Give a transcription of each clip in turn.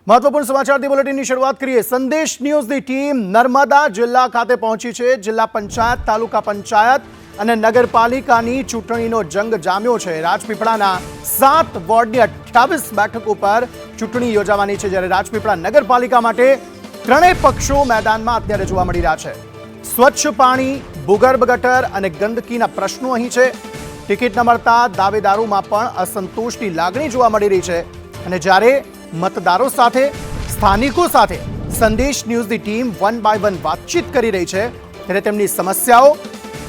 મહત્વપૂર્ણ સમાચારથી બુલેટિનની શરૂઆત કરીએ। સંદેશ ન્યૂઝની ટીમ નર્મદા જિલ્લા ખાતે પહોંચી છે। જિલ્લા પંચાયત, તાલુકા પંચાયત અને નગરપાલિકાની ચૂંટણીનો જંગ જામ્યો છે। રાજપીપળાના 7 વોર્ડની 28 બેઠકો પર ચૂંટણી યોજાવાની છે, જ્યારે રાજપીપળા નગરપાલિકા માટે ત્રણેય પક્ષો મેદાનમાં અત્યારે જોવા મળી રહ્યા છે। સ્વચ્છ પાણી, ભૂગર્ભ ગટર અને ગંદકીના પ્રશ્નો અહીં છે। ટિકિટ ન મળતા દાવેદારોમાં પણ અસંતોષની લાગણી જોવા મળી રહી છે અને જ્યારે मतदारों साथे स्थानिकों साथे संदेश न्यूज़नी टीम 1 बाय 1 बातचीत करी रही है, त्यारे तेमनी समस्याओं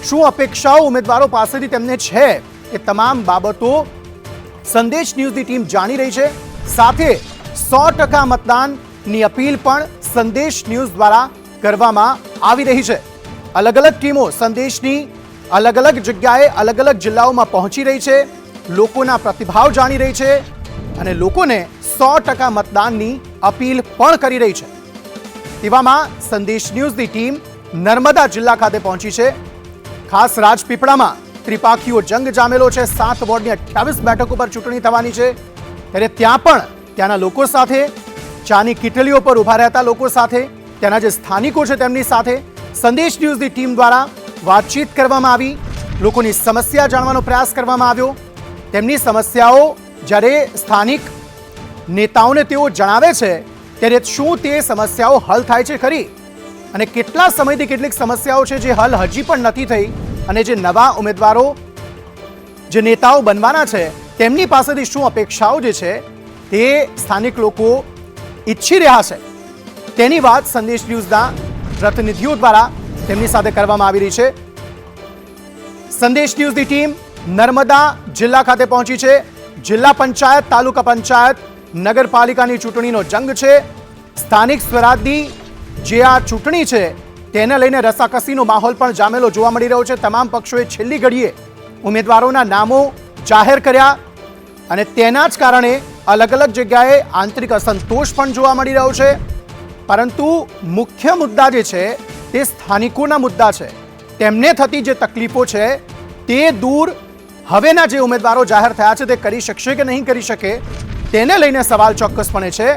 शुं अपेक्षाओं उम्मीदवारों पासेथी तेमने छे ए तमाम बाबतो संदेश न्यूज़नी टीम जाणी रही है। साथे 100% मतदाननी अपील पण संदेश न्यूज़ द्वारा करवामां आवी रही है। अलग अलग टीमों संदेशनी अलग अलग जग्याए अलग अलग जिल्लाओमां पहोंची रही है, लोकोना प्रतिभाव जाणी रही है અને લોકોને 100% મતદાનની અપીલ પણ કરી રહી છે। તેવામાં સંદેશ ન્યૂઝની ટીમ નર્મદા જિલ્લા ખાતે પહોંચી છે। ખાસ રાજપીપળામાં ત્રિપાખીઓ જંગ જામેલો છે। 7 વોર્ડની 28 બેઠકો પર ચૂંટણી થવાની છે, ત્યારે ત્યાં પણ ત્યાંના લોકો સાથે, ચાની કીટલીઓ પર ઊભા રહેતા લોકો સાથે, ત્યાંના જે સ્થાનિકો છે તેમની સાથે સંદેશ ન્યૂઝની ટીમ દ્વારા વાતચીત કરવામાં આવી, લોકોની સમસ્યા જાણવાનો પ્રયાસ કરવામાં આવ્યો। તેમની સમસ્યાઓ જ્યારે સ્થાનિક નેતાઓને તેઓ જણાવે છે ત્યારે શું તે સમસ્યાઓ હલ થાય છે ખરી, અને કેટલા સમયથી કેટલીક સમસ્યાઓ છે જે હલ હજી પણ નથી થઈ, અને જે નવા ઉમેદવારો જે નેતાઓ બનવાના છે તેમની પાસેથી શું અપેક્ષાઓ જે છે તે સ્થાનિક લોકો ઈચ્છી રહ્યા છે, તેની વાત સંદેશ ન્યૂઝના પ્રતિનિધિઓ દ્વારા તેમની સાથે કરવામાં આવી રહી છે। સંદેશ ન્યૂઝની ટીમ નર્મદા જિલ્લા ખાતે પહોંચી છે। जिला पंचायत, तालुका पंचायत, नगरपालिकानी चूंटणीनो जंग छे। स्थानिक स्वराजनी जे आ चूंटणी छे तेने लईने रसाकसीनो माहोल पण जामेलो जोवा मळी रह्यो छे। तमाम पक्षोए छेल्ली घड़ीए उमेदवारोना नामो जाहेर कर्या अने तेना ज कारणे अलग अलग जग्याए आंतरिक असंतोष पण जोवा मळी रह्यो छे, परंतु मुख्य मुद्दा जे छे ते स्थानिकोना मुद्दा छे। तेमने थती जे तकलीफो छे ते दूर हवेना जे उम्मीदवारों जाहिर थया छे ते करी शकशे के नहीं करी शके तेने लईने सवाल चौक्कसपणे छे।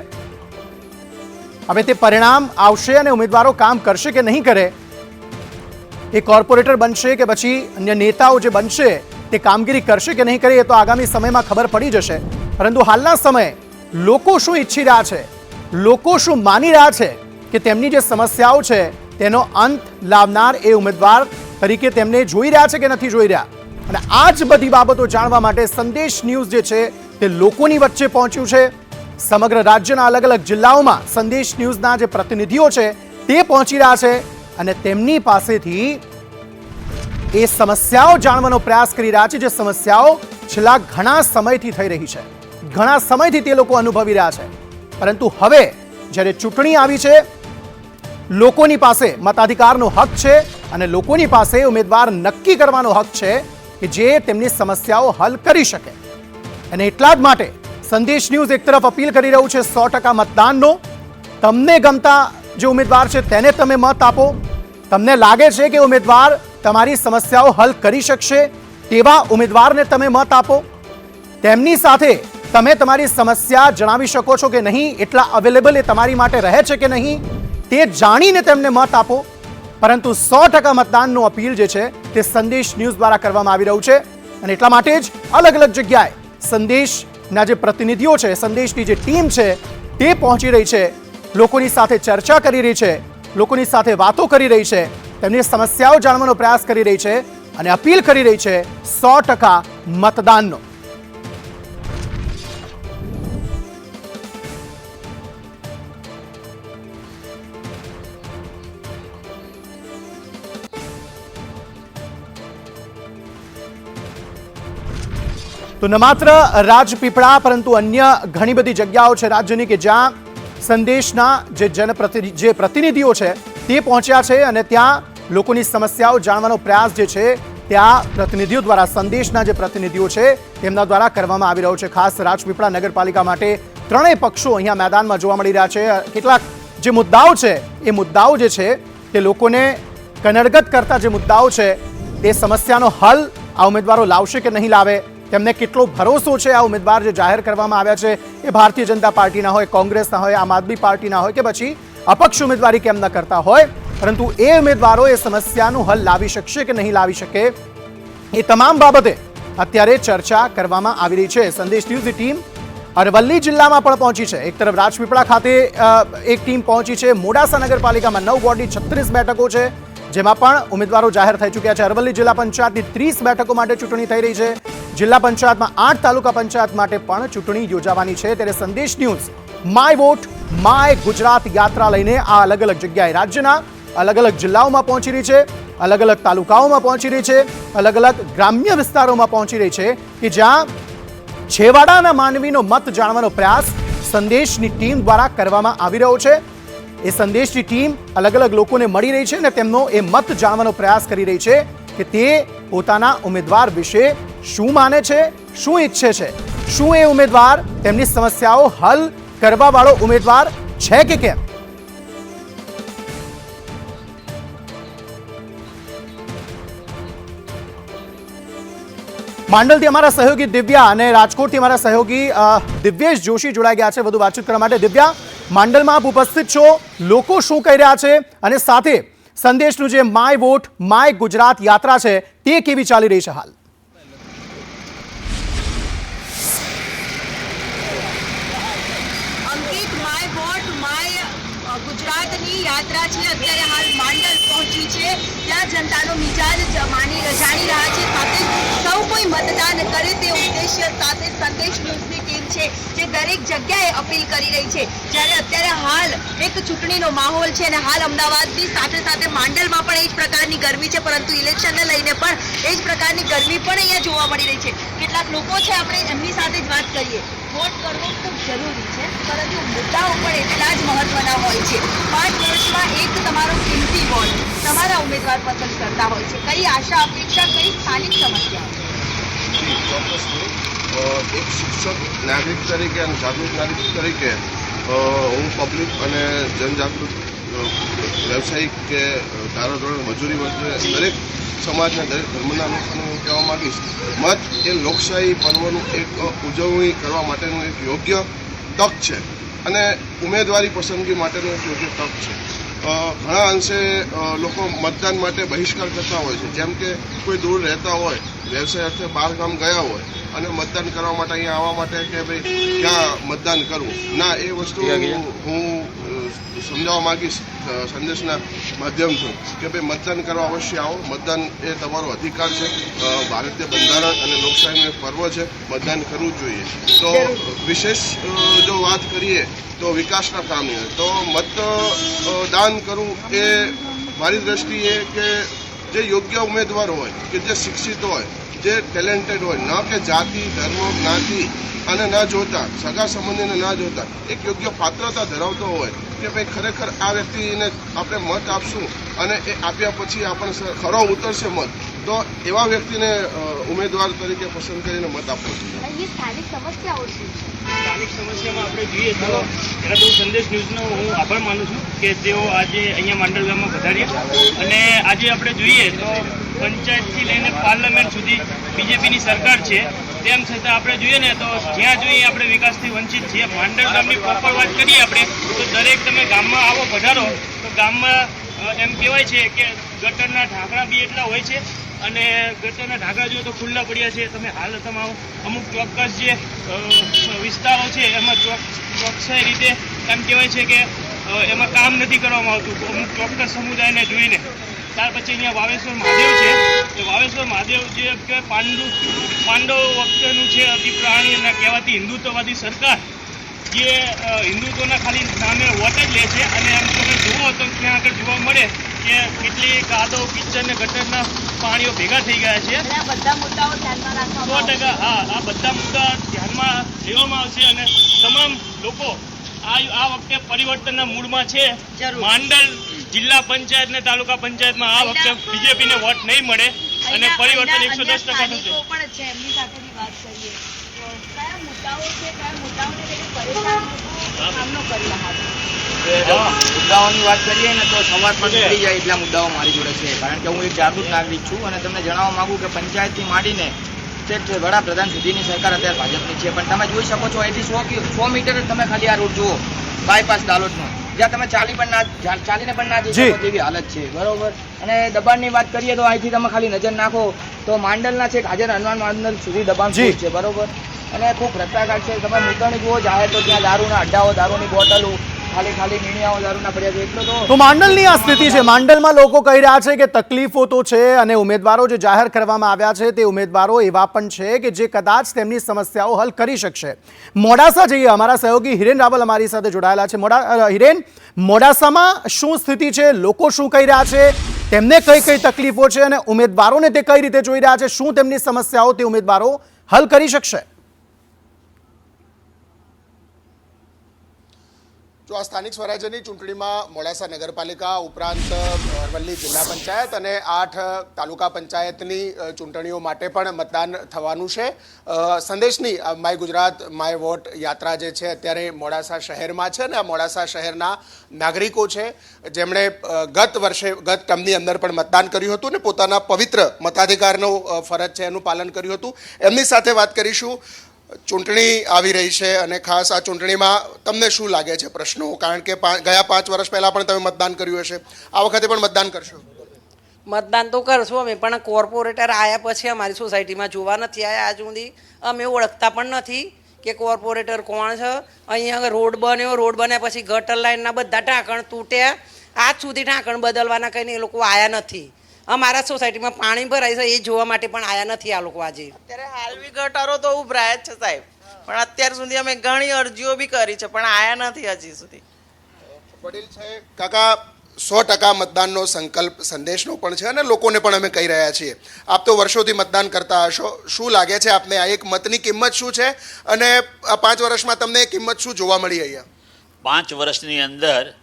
हवे ते परिणाम आवशे अने उम्मीदवारों काम करशे के नहीं करे, ए कॉर्पोरेटर बनशे के पछी अन्य नेताओ जे बनशे ते कामगीरी करशे के नहीं करे, ए तो आगामी समयमां खबर पड़ी जशे। परंतु हालना समय लोको शुं इच्छी रह्या छे, लोको शुं मानी रह्या छे के तेमनी जे समस्याओ छे तेनो अंत लावनार ए उम्मीदवार तरीके तेमने जोई रह्या छे के नथी जोई रह्या, અને આ જ બધી બાબતો જાણવા માટે સંદેશ ન્યૂઝ જે છે તે લોકોની વચ્ચે પહોંચ્યું છે। સમગ્ર રાજ્યના અલગ અલગ જિલ્લાઓમાં સંદેશ ન્યૂઝના જે પ્રતિનિધિઓ છે તે પહોંચી રહ્યા છે અને તેમની પાસેથી એ સમસ્યાઓ જાણવાનો પ્રયાસ કરી રહ્યા છે, જે સમસ્યાઓ છેલ્લા ઘણા સમયથી થઈ રહી છે, ઘણા સમયથી તે લોકો અનુભવી રહ્યા છે। પરંતુ હવે જ્યારે ચૂંટણી આવી છે, લોકોની પાસે મતાધિકારનો હક છે અને લોકોની પાસે ઉમેદવાર નક્કી કરવાનો હક છે કે જે તેમની સમસ્યાઓ હલ કરી શકે, અને એટલા જ માટે સંદેશ ન્યૂઝ એક તરફ અપીલ કરી રહ્યું છે 100% મતદાનનો। તમને ગમતા જે ઉમેદવાર છે તેને તમે મત આપો। તમને લાગે છે કે ઉમેદવાર તમારી સમસ્યાઓ હલ કરી શકશે તેવા ઉમેદવારને તમે મત આપો। તેમની સાથે તમે તમારી સમસ્યા જણાવી શકો છો કે નહીં, એટલા અવેલેબલ એ તમારી માટે રહે છે કે નહીં તે જાણીને તેમને મત આપો। परंतु 100% मतदानનો अपील जे छे ते संदेश न्यूज द्वारा करवामां आवी रह्युं छे, अने एटला माटे ज अलग अलग जग्याए संदेशना जे प्रतिनिधिओ छे, संदेशनी जे टीम छे ते पहोंची रही छे, लोकोनी साथे चर्चा करी रही छे, लोकोनी साथे वातो करी रही छे, तेमनी समस्याओ जाणवानो प्रयास करी रही छे अने अपील करी रही छे 100% मतदाननो। तो न मात्र राजपीपळा परंतु अन्य घणी बधी जग्याओ छे राज्यनी के ज्यां संदेशना जे प्रतिनिधिओ छे ते पहोंच्या छे अने त्यां लोकोनी समस्याओ जाणवानो प्रयास जे छे त्या प्रतिनिधिओ द्वारा संदेशना जे प्रतिनिधिओ छे तेमना द्वारा करवामां आवी रह्यो छे। खास राजपीपळा नगरपालिका माटे त्रणेय पक्षो अहींया मैदानमां जोवा मळी रह्या छे। કેટલાક જે મુદ્દાઓ છે એ મુદ્દાઓ જે છે તે લોકોને કનડગત કરતા જે મુદ્દાઓ છે તે સમસ્યાનો હલ આ ઉમેદવારો લાવશે કે નહીં લાવે તેમને કેટલો ભરોસો છે આ ઉમેદવાર જે જાહેર કરવામાં આવ્યા છે એ ભારતીય જનતા પાર્ટીના હોય, કોંગ્રેસના હોય, આમ આદમી પાર્ટીના હોય કે પછી અપક્ષ ઉમેદવારી કેમ ન કરતા હોય, પરંતુ એ ઉમેદવારો એ સમસ્યાનું હલ લાવી શકશે કે નહીં લાવી શકે એ તમામ બાબતે અત્યારે ચર્ચા કરવામાં આવી રહી છે. સંદેશ ન્યૂઝની ટીમ અરવલ્લી જિલ્લામાં પણ પહોંચી છે. એક તરફ રાજપીપળા ખાતે એક ટીમ પહોંચી છે. મોડાસા નગરપાલિકામાં 9 વોર્ડની 36 બેઠકો છે, જેમાં પણ ઉમેદવારો જાહેર થઈ ચૂક્યા છે. અરવલ્લી જિલ્લા પંચાયતની 30 બેઠકો માટે ચૂંટણી થઈ રહી છે. જિલ્લા પંચાયતમાં 8 તાલુકા પંચાયત માટે પણ ચૂંટણી યોજાવાની છે. ત્યારે સંદેશ news my vote my Gujarat યાત્રા લઈને આ અલગ અલગ જગ્યાએ રાજ્યના અલગ અલગ જિલ્લાઓમાં પહોંચી રહી છે, અલગ અલગ તાલુકાઓમાં પહોંચી રહી છે, અલગ અલગ ગ્રામ્ય વિસ્તારોમાં પહોંચી રહી છે કે જ્યાં છેવાડાના માનવીનો મત જાણવાનો પ્રયાસ સંદેશની ટીમ દ્વારા કરવામાં આવી રહ્યો છે. એ સંદેશની ટીમ અલગ અલગ લોકોને મળી રહી છે અને તેમનો એ મત જાણવાનો પ્રયાસ કરી રહી છે કે તે પોતાના ઉમેદવાર વિશે શું માને છે, શું ઈચ્છે છે, શું એ ઉમેદવાર તેમની સમસ્યાઓ હલ કરવા વાળો ઉમેદવાર છે કે કેમ. માંડલથી અમારા સહયોગી દિવ્યા અને રાજકોટથી અમારા સહયોગી દિવ્યેશ જોશી જોડાઈ ગયા છે વધુ વાતચીત કરવા માટે. દિવ્યા, માંડલમાં આપ ઉપસ્થિત છો, લોકો શું કહી રહ્યા છે અને સાથે સંદેશનું જે માય વોટ માય ગુજરાત યાત્રા છે તે કેવી ચાલી રહી છે હાલ? અંકિત, માય વોટ માય ગુજરાતની યાત્રા છે અત્યારે હાલ માંડલ પહોંચી છે. ત્યાં જનતાનો મિજાજ જાણી રહ્યા છે. સાથે સૌ કોઈ મતદાન કરે તે ઉદ્દેશ્ય સાથે સંદેશ ન્યૂઝની ટીમ છે જે દરેક જગ્યાએ અપીલ કરી રહી છે. જ્યારે અત્યારે હાલ એક ચૂંટણીનો માહોલ છે અને હાલ અમદાવાદની સાથે સાથે માંડલમાં પણ એ જ પ્રકારની ગરમી છે, પરંતુ ઇલેક્શનને લઈને પણ એ જ પ્રકારની ગરમી પણ અહીંયા જોવા મળી રહી છે. કેટલાક લોકો છે, આપણે એમની સાથે જ વાત કરીએ. વોટ કરવો ખૂબ જરૂરી છે, પરંતુ મુદ્દાઓ પણ એટલા જ મહત્વના હોય છે. 5 વર્ષમાં એક તમારો કિંમતી વોટ તમારા ઉમેદવાર પસંદ કરતા હોય છે. કઈ આશા અપેક્ષા, કઈ સ્થાનિક સમસ્યાઓ? એક શિક્ષક નાગરિક તરીકે અને જાગૃત નાગરિક તરીકે હું પબ્લિક અને જનજાગૃત વ્યવસાયિક કે ધારાધોરણ મજૂરી વર્ગ દરેક સમાજના દરેક ધર્મના લોકોને હું કહેવા માગીશ, મત એ લોકશાહી પર્વનું એક ઉજવણી કરવા માટેનું એક યોગ્ય તક છે અને ઉમેદવારી પસંદગી માટેનું એક યોગ્ય તક છે. ઘણા અંશે લોકો મતદાન માટે બહિષ્કાર કરતા હોય છે, જેમ કે કોઈ દૂર રહેતા હોય, વ્યવસાય અર્થે બહાર ગામ ગયા હોય અને મતદાન કરવા માટે અહીંયા આવવા માટે કે ભાઈ ક્યાં મતદાન કરવું, ના એ વસ્તુ હું સમજાવવા માગીશ સંદેશના માધ્યમથી કે ભાઈ મતદાન કરવા અવશ્ય આવો. મતદાન એ તમારો અધિકાર છે. ભારતીય બંધારણ અને લોકશાહીનું એક પર્વ છે, મતદાન કરવું જોઈએ. તો વિશેષ જો વાત કરીએ તો વિકાસના કામની, તો મતદાન કરવું એ મારી દ્રષ્ટિએ કે જે યોગ્ય ઉમેદવાર હોય, કે જે શિક્ષિત હોય, જે ટેલેન્ટેડ હોય, ન કે જાતિ ધર્મ જ્ઞાતિ અને ન જોતા સગા સંબંધીને ન જોતા એક યોગ્ય પાત્રતા ધરાવતો હોય કે ભાઈ ખરેખર આ વ્યક્તિને આપણે મત આપશું અને એ આપ્યા પછી આપણને ખરો ઉતરશે મત, તો એવા વ્યક્તિને ઉમેદવાર તરીકે પસંદ કરીને મત આપવો જોઈએ. સ્થાનિક સમસ્યાઓ છે. સ્થાનિક સમસ્યામાં આપણે જોઈએ તો પહેલાં તો સંદેશ ન્યૂઝનો હું આભાર માનું છું કે તેઓ આજે અહીંયા માંડલ ગામમાં પધાર્યા. અને આજે આપણે જોઈએ તો પંચાયતથી લઈને પાર્લામેન્ટ સુધી બીજેપીની સરકાર છે, તેમ છતાં આપણે જોઈએ ને તો જ્યાં જોઈએ આપણે વિકાસથી વંચિત છીએ. માંડલ ગામની પ્રોપર વાત કરીએ આપણે તો દરેક તમે ગામમાં આવો પધારો તો ગામમાં એમ કહેવાય છે કે ગટરના ઢાંકણા બી એટલા હોય છે અને ગટરના ઢાંકણા જોઈએ તો ખુલ્લા પડ્યા છે. તમે હાલ તમારો અમુક ચોક્કસ જે વિસ્તારો છે એમાં ચોકસાઈ રીતે એમ કહેવાય છે કે એમાં કામ નથી કરવામાં આવતું અમુક ચોક્કસ સમુદાયને જોઈને. ત્યાર પછી અહીંયા વાવેશ્વર મહાદેવ છે, એ વાવેશ્વર મહાદેવ જે કે પાંડવ વખતેનું છે, અતિ પ્રાણીના કહેવાતી હિન્દુત્વવાદી સરકાર જે હિન્દુત્વના ખાલી નામે વોટ જ લે છે. અને એમ તમે જુઓ તો ત્યાં આગળ જોવા મળે કે કેટલી કાદવ કિચન ને ગટરના પાણીઓ ભેગા થઈ ગયા છે. 100% હા, આ બધા મુદ્દા ધ્યાનમાં લેવામાં આવશે અને તમામ લોકો આ વખતે પરિવર્તનના મૂડમાં છે. માંડલ જિલ્લા પંચાયત ને તાલુકા પંચાયતમાં આ વખતે બીજેપીને વોટ નહીં મળે અને પરિવર્તન 110% થશે. મુદ્દાઓની વાત કરીએ ને તો સવાર પણ નીકળી જાય એટલા મુદ્દાઓ મારી જોડે છે, કારણ કે હું એક જાગૃત નાગરિક છું અને તમને જણાવવા માંગુ કે પંચાયતથી માંડીને સ્ટેટ વડાપ્રધાન સુધીની સરકાર અત્યારે ભાજપની છે, પણ તમે જોઈ શકો છો અહીંથી 100 મીટર જ તમે ખાલી આ રૂટ જુઓ બાયપાસ દાલોદનો, જ્યાં તમે ચાલીને પણ ના જઈ શકો તેવી હાલત છે, બરોબર. અને દબાણની વાત કરીએ તો અહીંથી તમે ખાલી નજર નાખો તો માંડલના છે હાજર હનુમાન માંડલ સુધી દબાણ ખૂબ છે, બરોબર. અને ખૂબ ભ્રષ્ટાચાર છે. તમે મુદ્દાની જુઓ જાહેર તો ત્યાં દારૂના અડ્ડાઓ, દારૂની બોટલો, ખાલી મીણિયાઓ દારૂના પડ્યા છે. એટલો તો માંડલની આ સ્થિતિ છે. માંડલમાં લોકો કહી રહ્યા છે કે તકલીફો તો છે અને ઉમેદવારો જે જાહેર કરવામાં આવ્યા છે તે ઉમેદવારો એવા પણ છે કે જે કદાચ તેમની સમસ્યાઓ હલ કરી શકશે. મોડાસા જઈએ, અમારા સહયોગી હિરેન રાવલ અમારી સાથે જોડાયેલા છે. હિરેન, મોડાસામાં શું સ્થિતિ છે? લોકો શું કહી રહ્યા છે? તેમને કઈ કઈ તકલીફો છે અને ઉમેદવારોને તે કઈ રીતે જોઈ રહ્યા છે? શું તેમની સમસ્યાઓ તે ઉમેદવારો હલ કરી શકશે? જો આ સ્થાનિક સ્વરાજ્યની ચૂંટણીમાં મોડાસા નગરપાલિકા ઉપરાંત અરવલ્લી જિલ્લા પંચાયત અને 8 તાલુકા પંચાયતની ચૂંટણીઓ માટે પણ મતદાન થવાનું છે. સંદેશની માય ગુજરાત માય વોટ યાત્રા જે છે અત્યારે મોડાસા શહેરમાં છે અને આ મોડાસા શહેરના નાગરિકો છે જેમણે ગત ટર્મની અંદર પણ મતદાન કર્યું હતું અને પોતાના પવિત્ર મતાધિકારનો ફરજ છે એનું પાલન કર્યું હતું. એમની સાથે વાત કરીશું. ચૂંટણી આવી રહી છે અને ખાસ આ ચૂંટણીમાં તમને શું લાગે છે પ્રશ્નો? કારણ કે ગયા 5 વર્ષ પહેલાં પણ તમે મતદાન કર્યું હશે, આ વખતે પણ મતદાન કરશો? મતદાન તો કરશું અમે, પણ કોર્પોરેટર આવ્યા પછી અમારી સોસાયટીમાં જોવા નથી આવ્યા આજ સુધી. અમે ઓળખતા પણ નથી કે કોર્પોરેટર કોણ છે. અહીંયા રોડ બન્યા પછી ગટર લાઈનના બધા ઢાંકણ તૂટ્યા, આજ સુધી ઢાંકણ બદલવાના કંઈ એ લોકો આવ્યા નથી. અમારા સોસાયટીમાં પાણી ભરાય છે એ જોવા માટે પણ આવ્યા નથી આ લોકો આજે. અત્યારે હાલવી ગટારો તો ઉભરાય જ છે સાહેબ, પણ અત્યાર સુધી અમે ઘણી અરજીઓ બી કરી છે પણ આવ્યા નથી હજી સુધી. વડીલ છે કાકા, 100% મતદાનનો સંકલ્પ સંદેશનો પણ છે અને લોકોને પણ અમે કહી રહ્યા છીએ. આપ તો વર્ષોથી મતદાન કરતા હશો, શું લાગે છે આપને આ એક મતની કિંમત શું છે અને આ 5 વર્ષમાં તમને એ કિંમત શું જોવા મળી? અહીંયા 5 વર્ષની અંદર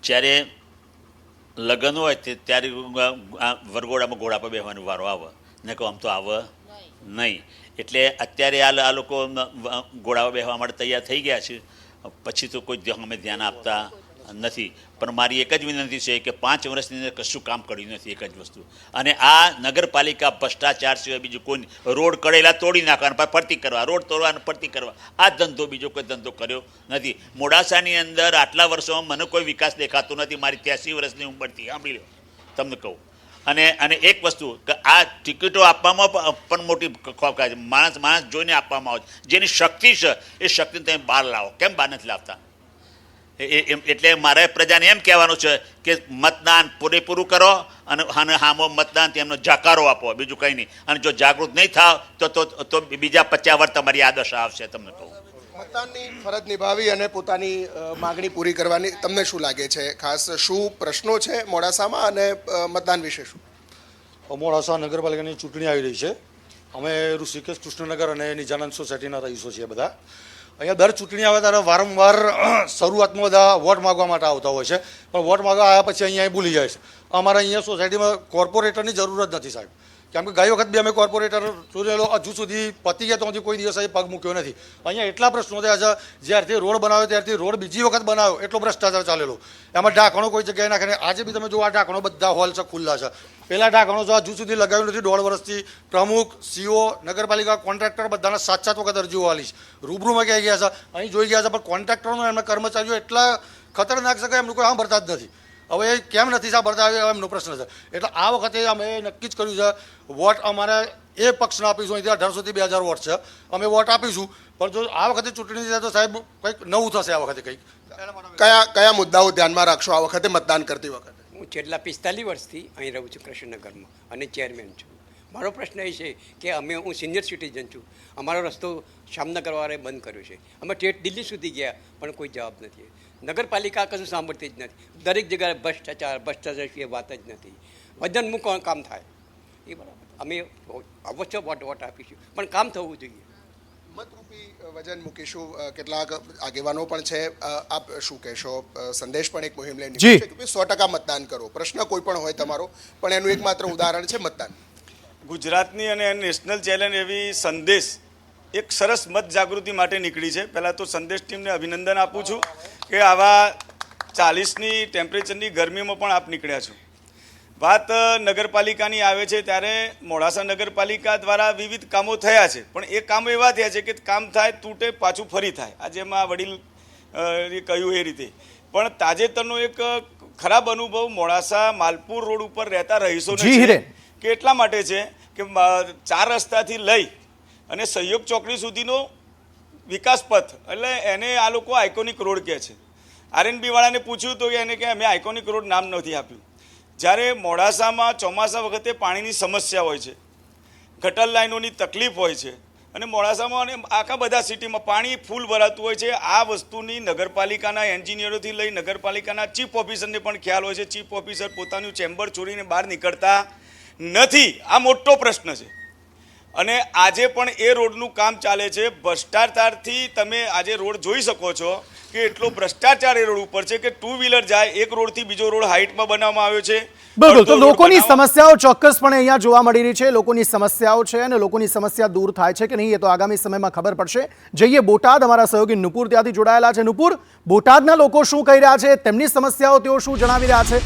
જ્યારે લગ્ન હોય ત્યારે વરઘોડામાં ઘોડા પર બેસવાનો વારો આવે ને કહો આમ તો આવે નહીં. એટલે અત્યારે આ લોકો ઘોડા પર બેસવા માટે તૈયાર થઈ ગયા છે, પછી તો કોઈ અમે ધ્યાન આપતા નથી. પણ મારી એક જ વિનંતી છે કે 5 વર્ષની અંદર કશું કામ કર્યું નથી, એક જ વસ્તુ. અને આ નગરપાલિકા ભ્રષ્ટાચાર સિવાય બીજું કોઈ રોડ કરેલા તોડી નાખવાના ફરતી કરવા, રોડ તોડવાના ફરતી કરવા, આ ધંધો બીજો કોઈ ધંધો કર્યો નથી. મોડાસાની અંદર આટલા વર્ષોમાં મને કોઈ વિકાસ દેખાતો નથી. મારી 83 વર્ષની ઉંમરથી સાંભળી લો તમને કહું. અને એક વસ્તુ કે આ ટિકિટો આપવામાં પણ મોટી ખોખાય છે. માણસ જોઈને આપવામાં આવે છે. જેની શક્તિ છે એ શક્તિને તમે બહાર લાવો. કેમ બહાર નથી લાવતા? એટલે મારે પ્રજાને એમ કહેવાનું છે કે મતદાન પૂરેપૂરું કરો અને હામો મતદાન એમનો જાકારો આપો, બીજું કંઈ નહીં. અને જો જાગૃત નહીં થાવ તો બીજા 50 વર્ષ તમારી આદશા આવશે. તમને કહું, મતદાનની ફરજ નિભાવી અને પોતાની માગણી પૂરી કરવાની તમને શું લાગે છે? ખાસ શું પ્રશ્નો છે મોડાસામાં અને મતદાન વિશે શું? મોડાસા નગરપાલિકાની ચૂંટણી આવી રહી છે. અમે ઋષિકેશ કૃષ્ણનગર અને નિજાનંદ સોસાયટીના રહીશો છીએ બધા. અહીંયા દર ચૂંટણી આવે ત્યારે વારંવાર શરૂઆતમાં બધા વોટ માગવા માટે આવતા હોય છે, પણ વોટ માગવા આવ્યા પછી અહીંયા ભૂલી જાય છે. અમારા અહીંયા સોસાયટીમાં કોર્પોરેટરની જરૂર જ નથી સાહેબ, કેમ કે ગઈ વખત બી અમે કોર્પોરેટર ચૂંટેલો, હજુ સુધી પતી ગયા તો હજી કોઈ દિવસ પગ મૂક્યો નથી. અહીંયા એટલા પ્રશ્નો થયા છે, જ્યારથી રોડ બનાવ્યો ત્યારથી રોડ બીજી વખત બનાવ્યો એટલો ભ્રષ્ટાચાર ચાલેલો. એમાં ઢાંકણો કોઈ જગ્યાએ નાખે. આજે બી તમે જો આ ઢાંકણો બધા હોલ છે, ખુલ્લા છે. પહેલા ઢાંકણો જો હજુ સુધી લગાવ્યું નથી. 1.5 વર્ષથી પ્રમુખ, સીઓ, નગરપાલિકા, કોન્ટ્રાક્ટર બધાના 7 વખત અરજીઓ આલી છે. રૂબરૂમાં ક્યાં ગયા છે, અહીં જોઈ ગયા છે, પણ કોન્ટ્રાક્ટરનો એમના કર્મચારીઓ એટલા ખતરનાક છે કે એમ લોકો સાંભળતા જ નથી. હવે એ કેમ નથી સાંભળતા એમનો પ્રશ્ન છે. એટલે આ વખતે અમે નક્કી જ કર્યું છે વોટ અમારે એ પક્ષને આપીશું. અહીંથી 1800 થી 2000 વોટ છે, અમે વોટ આપીશું. પણ જો આ વખતે ચૂંટણી થાય તો સાહેબ કંઈક નવું થશે. આ વખતે કંઈક કયા મુદ્દાઓ ધ્યાનમાં રાખશો આ વખતે મતદાન કરતી વખતે? હું છેલ્લા 45 વર્ષથી અહીં રહું છું કૃષ્ણનગરમાં અને ચેરમેન છું. મારો પ્રશ્ન એ છે કે હું સિનિયર સિટીઝન છું. અમારો રસ્તો શામનગરવાળાએ બંધ કર્યો છે. અમે ઠેઠ દિલ્હી સુધી ગયા પણ કોઈ જવાબ નથી. નગરપાલિકા કશું સાંભળતી જ નથી. દરેક જગ્યાએ ભ્રષ્ટાચાર એ વાત જ નથી. વજન મૂકવાનું કામ થાય એ બરાબર. અમે અવશ્ય વોટ આપીશું, પણ કામ થવું જોઈએ. મતરૂપી વજન મૂકીશું. કેટલાક આગેવાનો પણ છે, આપ શું કહેશો? સંદેશ પણ એક મુહિમ લઈને છે કે 100% મતદાન કરો. પ્રશ્ન કોઈ પણ હોય તમારો, પણ એનું એકમાત્ર ઉદાહરણ છે મતદાન. ગુજરાતની અને નેશનલ ચેલેન્જ એવી સંદેશ એક સરસ મત જાગૃતિ માટે નીકળી છે. પહેલાં તો સંદેશ ટીમને અભિનંદન આપું છું કે આવા 40ની ટેમ્પરેચરની ગરમીમાં પણ આપ નીકળ્યા છો. વાત નગરપાલિકાની આવે છે ત્યારે મોડાસા નગરપાલિકા દ્વારા વિવિધ કામો થયા છે, પણ એ કામો એવા થયા છે કે કામ થાય તૂટે પાછું ફરી થાય. આજે એમાં વડીલ કહ્યું એ રીતે. પણ તાજેતરનો એક ખરાબ અનુભવ મોડાસા માલપુર રોડ ઉપર રહેતા રહીશોને છે કે એટલા માટે છે કે 4 રસ્તાથી લઈ અને સહયોગ ચોકડી સુધીનો વિકાસ પથ એટલે એને આ લોકો આઇકોનિક રોડ કહે છે. આરએનબી વાળાને પૂછ્યું તો એને કે અમે આઇકોનિક રોડ નામ નથી આપ્યું. જ્યારે મોડાસામાં ચોમાસા વખતે પાણીની સમસ્યા હોય છે, ગટર લાઈનોની તકલીફ હોય છે અને મોડાસામાં અને આખા બધા સિટીમાં પાણી ફૂલ ભરાતું હોય છે. આ વસ્તુની નગરપાલિકાના એન્જિનિયરોથી લઈ નગરપાલિકાના ચીફ ઓફિસરને પણ ખ્યાલ હોય છે. ચીફ ઓફિસર પોતાનું ચેમ્બર છોડીને બહાર નીકળતા નથી. આ મોટો પ્રશ્ન છે અને આજે પણ એ રોડનું કામ ચાલે છે. ભ્રષ્ટાચારથી તમે આજે રોડ જોઈ શકો છો કે એટલો ભ્રષ્ટાચાર એ રોડ ઉપર છે કે 2 વ્હીલર જાય એક રોડથી બીજો રોડ હાઇટમાં બનાવવામાં આવ્યો છે. બિલકુલ, તો લોકોની સમસ્યાઓ ચોક્કસપણે અહીંયા જોવા મળી રહી છે. લોકોની સમસ્યાઓ છે અને લોકોની સમસ્યા દૂર થાય છે કે નહીં એ તો આગામી સમયમાં ખબર પડશે. જઈએ બોટાદ, અમારા સહયોગી નુપુર ત્યાંથી જોડાયેલા છે. નુપુર, બોટાદના લોકો શું કહી રહ્યા છે, તેમની સમસ્યાઓ તેઓ શું જણાવી રહ્યા છે?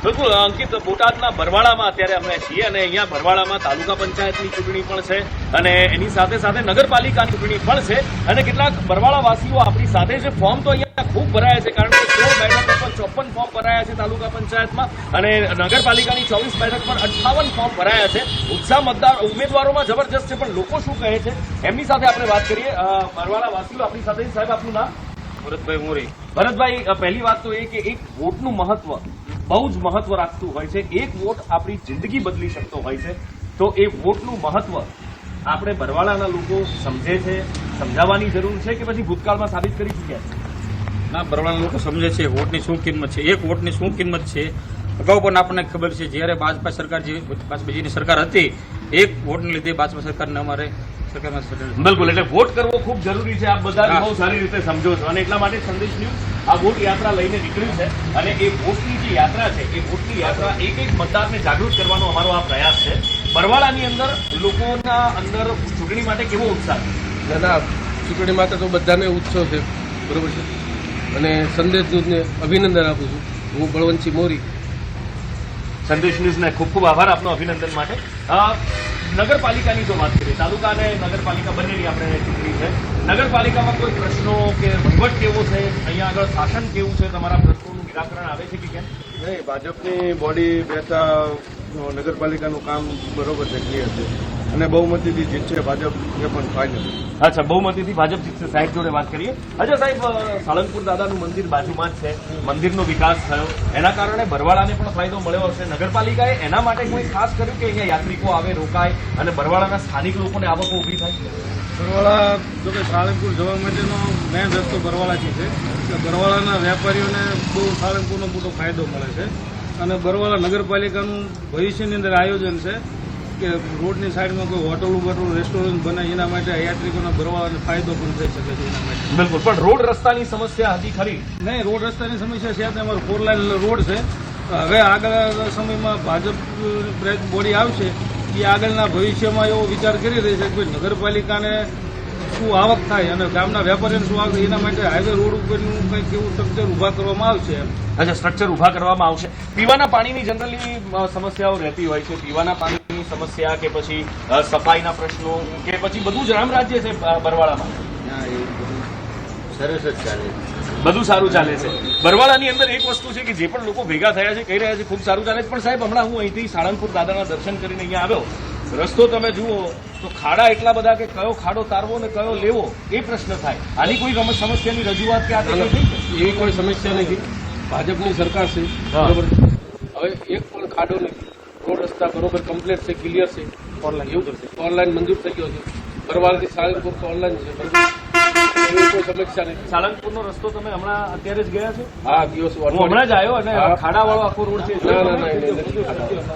બિલકુલ અંકિત, બોટાદના બરવાળામાં અત્યારે અમે છીએ અને અહીંયા બરવાળામાં તાલુકા પંચાયતની ચૂંટણી પણ છે અને એની સાથે સાથે નગરપાલિકાની ચૂંટણી પણ છે અને કેટલાક બરવાળાવાસીઓ આપણી સાથે છે. ફોર્મ તો અહીંયા ખૂબ ભરાયા છે કારણ કે 16 બેઠકો પર 54 ફોર્મ ભરાયા છે તાલુકા પંચાયતમાં અને નગરપાલિકાની 24 બેઠક પર 58 ફોર્મ ભરાયા છે. ઉત્સાહ મતદાર ઉમેદવારોમાં જબરજસ્ત છે, પણ લોકો શું કહે છે એમની સાથે આપણે વાત કરીએ. બરવાળાવાસીઓ આપણી સાથે. સાહેબ, આપનું નામ? ભરતભાઈ મોરી. ભરતભાઈ, પહેલી વાત તો એ કે એક વોટનું મહત્વ બહુ જ મહત્વ રાખતું હોય છે. એક વોટ આપણી જિંદગી બદલી શકતો હોય છે. તો એ વોટનું મહત્વ આપણે બરવાળાના લોકો સમજે છે, સમજાવવાની જરૂર છે કે પછી ભૂતકાળમાં સાબિત કરી ચૂક્યા છે? ના, બરવાળાના લોકો સમજે છે વોટની શું કિંમત છે. એક વોટની શું કિંમત છે અગાઉ પણ આપણને ખબર છે. જ્યારે ભાજપા સરકાર બીજેપીની સરકાર હતી, એક વોટને લીધે ભાજપા સરકારને અમારે બિલકુલ, એટલે વોટ કરવો ખૂબ જરૂરી છે. આપ બધા બહુ સારી રીતે સમજો છો અને એટલા માટે સંદેશ ન્યૂઝ આ વોટ યાત્રા લઈને નીકળ્યું છે અને એ વોટની જે યાત્રા છે એ વોટની યાત્રા એક એક મતદારને જાગૃત કરવાનો અમારો આ પ્રયાસ છે. બરવાળાની અંદર લોકોના અંદર ચૂંટણી માટે કેવો ઉત્સાહ છે? ના, ચૂંટણી માટે તો બધાને ઉત્સવ છે, બરોબર છે. અને સંદેશ ન્યૂઝને અભિનંદન આપું છું. હું બળવંતસિંહ મોરી. સંદેશ ન્યૂઝને ખૂબ ખૂબ આભાર આપનો અભિનંદન માટે. નગરપાલિકાની જો વાત કરીએ, તાલુકા અને નગરપાલિકા બંનેની આપણે ચૂંટણી છે. નગરપાલિકામાં કોઈ પ્રશ્નો કે વહીવટ કેવો છે, અહીંયા આગળ શાસન કેવું છે, તમારા પ્રશ્નોનું નિરાકરણ આવે છે કે કેમ? નહીં, ભાજપની બોડી બેઠા નગરપાલિકાનું કામ બરોબર છે, ક્લિયર છે અને બહુમતીથી જીતશે ભાજપ, એ પણ ફાઇનલ. અચ્છા, બહુમતીથી ભાજપ જીતશે. સાહેબ જોડે વાત કરીએ. અચ્છા સાહેબ, સાળંગપુર દાદાનું મંદિર બાજુમાં જ છે, મંદિરનો વિકાસ થયો, એના કારણે બરવાળાને પણ ફાયદો મળ્યો હશે. નગરપાલિકાએ એના માટે કોઈ ખાસ કર્યું કે અહીંયા યાત્રિકો આવે, રોકાય અને બરવાળાના સ્થાનિક લોકોને આવકો ઊભી થાય? બરવાળા જો કે સાળંગપુર જવા માટેનો મેઇન રસ્તો બરવાળાથી છે, એટલે બરવાળાના વેપારીઓને બહુ સાળંગપુરનો મોટો ફાયદો મળે છે અને બરવાળા નગરપાલિકાનું ભવિષ્યની અંદર આયોજન છે કે રોડની સાઈડમાં કોઈ હોટલો બોટલો રેસ્ટોરન્ટ બનાવે, એના માટે યાત્રિકોના બરવાળાને ફાયદો પણ થઈ શકે છે એના માટે. બિલકુલ, પણ રોડ રસ્તાની સમસ્યા હતી ખરી? નહીં, રોડ રસ્તાની સમસ્યા છે. અમારો 4 લાઇન રોડ છે. હવે આગળ સમયમાં ભાજપ બોડી આવશે એ આગળના ભવિષ્યમાં એવો વિચાર કરી રહી છે કે ભાઈ નગરપાલિકાને શું આવક થાય અને ગામના વેપારીને શું આવક, એના માટે હાઈવે રોડ ઉપરનું કંઈક એવું સ્ટ્રક્ચર ઊભા કરવામાં આવશે. અચ્છા, સ્ટ્રક્ચર ઊભા કરવામાં આવશે. પીવાના પાણીની જનરલી સમસ્યાઓ રહેતી હોય છે. પીવાના પાણીની સમસ્યા કે પછી સફાઈના પ્રશ્નો કે પછી બધું જ રામરાજ્ય છે બરવાળામાં? સરસ જ ચાલે, બધું સારું ચાલે છે. બરવાળાની અંદર એક વસ્તુ છે કે જે પણ લોકો ભેગા થયા છે કહી રહ્યા છે ખૂબ સારું ચાલે છે. પણ સાહેબ, હમણાં હું અહીંથી સાળંગપુર દાદાના દર્શન કરીને અહીંયા આવ્યો, રસ્તો તમે જુઓ તો ખાડા એટલા બધા કે કયો ખાડો તારવો ને કયો લેવો એ પ્રશ્ન થાય. આની કોઈ સમસ્યાની રજૂઆત કે એવી કોઈ સમસ્યા નથી. ભાજપની સરકાર છે, બરોબર. હવે એક પણ ખાડો નથી, રોડ રસ્તા બરોબર કમ્પ્લીટ છે, ક્લિયર છે. ઓનલાઈન મંજૂર થઈ ગયો છે. બરવાળાથી સાળંગપુર તો ઓનલાઈન છે, બરોબર. એવી કોઈ સમસ્યા નથી. સાળંગપુરનો રસ્તો તમે હમણાં અત્યારે જ ગયા છો? હા, ગયો છું. હું હમણાં જ આવ્યો અને ખાડાવાળો આખો રોડ છે.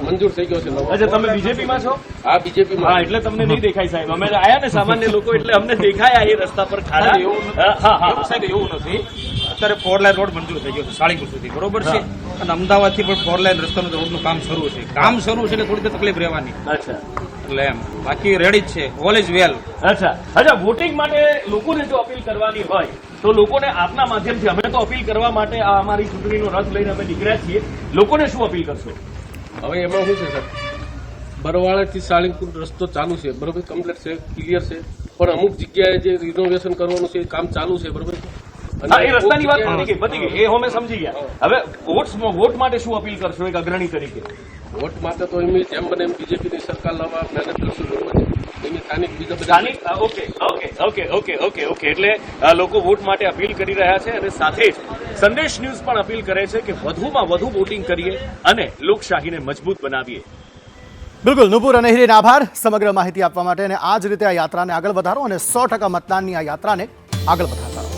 મંજૂર થઈ ગયો છે. અચ્છા, તમે બીજેપીમાં છો? હા, બીજેપીમાં. હા, એટલે તમને નહીં દેખાય સાહેબ. અમે આયા ને સામાન્ય લોકો એટલે અમને દેખાયા એ રસ્તા પર ખાડા. સાહેબ, એવું નથી. અત્યારે 4 લાઇન રોડ મંજૂર થઈ ગયો છે સાળંગપુર સુધી, બરોબર છે. અને અમદાવાદથી પણ 4 લાઇન રસ્તાનું રોડનું કામ શરૂ છે. કામ શરૂ છે એટલે થોડી તકલીફ રહેવાની. અચ્છા, એટલે એમ બાકી રેડી જ છે, ઓલ ઇઝ વેલ. અચ્છા, વોટિંગ માટે લોકોને જો અપીલ કરવાની હોય તો લોકોને આપના માધ્યમથી અમે તો અપીલ કરવા માટે આ અમારી ચૂંટણીનો રથ લઈને અમે નીકળ્યા છીએ, લોકોને શું અપીલ કરશો? હવે એમાં શું છે સર, બરવાળાથી સાળંગપુર રસ્તો ચાલુ છે, બરોબર, કમ્પ્લીટ છે, ક્લિયર છે, પણ અમુક જગ્યાએ જે રિનોવેશન કરવાનું છે કામ ચાલુ છે, બરોબર. હા, એ રસ્તાની વાત પતી ગઈ, એ અમે સમજી ગયા. હવે વોટ માટે શું અપીલ કરશો એક અગ્રણી તરીકે? વોટ માટે તો એમ જેમ બને એમ બીજેપીની સરકાર લાવવા મહેનત કરશું, બરોબર. એની સ્થાનિક બીજા સ્થાનિક ઓકે એટલે લોકો વોટ માટે અપીલ કરી રહ્યા છે અને સાથે જ સંદેશ ન્યૂઝ પણ અપીલ કરે છે કે વધુમાં વધુ વોટિંગ કરીએ અને લોકશાહીને મજબૂત બનાવીએ. બિલકુલ નુપુર અને હિરેન, આભાર સમગ્ર માહિતી આપવા માટે, અને આ જ રીતે આ યાત્રાને આગળ વધારો અને 100% મતદાનની આ યાત્રાને આગળ વધારતા રહો.